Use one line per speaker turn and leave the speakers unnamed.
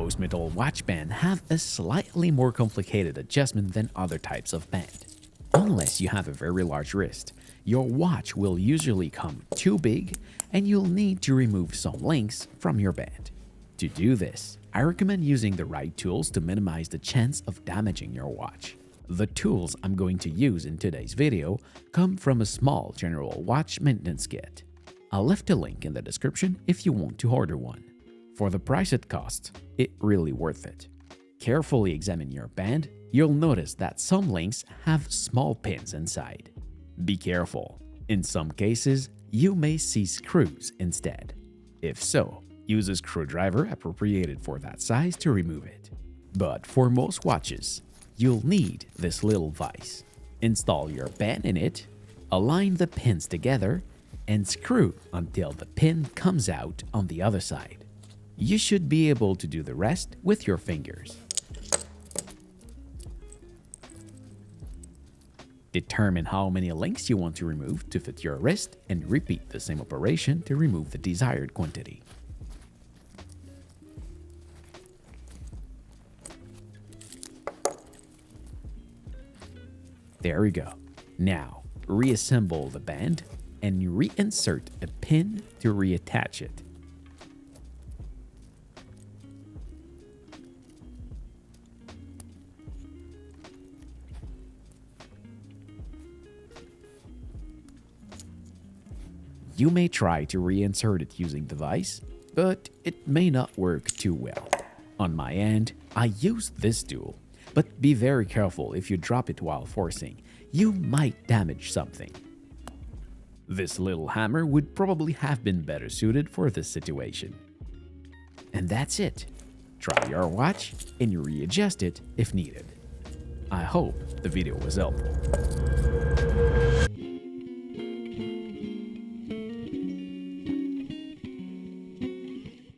Most metal watch bands have a slightly more complicated adjustment than other types of band. Unless you have a very large wrist, your watch will usually come too big and you'll need to remove some links from your band. To do this, I recommend using the right tools to minimize the chance of damaging your watch. The tools I'm going to use in today's video come from a small general watch maintenance kit. I'll left a link in the description if you want to order one. For the price it costs, it's really worth it. Carefully examine your band, you'll notice that some links have small pins inside. Be careful, in some cases, you may see screws instead. If so, use a screwdriver appropriated for that size to remove it. But for most watches, you'll need this little vise. Install your band in it, align the pins together, and screw until the pin comes out on the other side. You should be able to do the rest with your fingers. Determine how many links you want to remove to fit your wrist and repeat the same operation to remove the desired quantity. There we go. Now, reassemble the band and reinsert a pin to reattach it. You may try to reinsert it using the vise, but it may not work too well. On my end, I used this tool, but be very careful if you drop it while forcing. You might damage something. This little hammer would probably have been better suited for this situation. And that's it. Try your watch and readjust it if needed. I hope the video was helpful.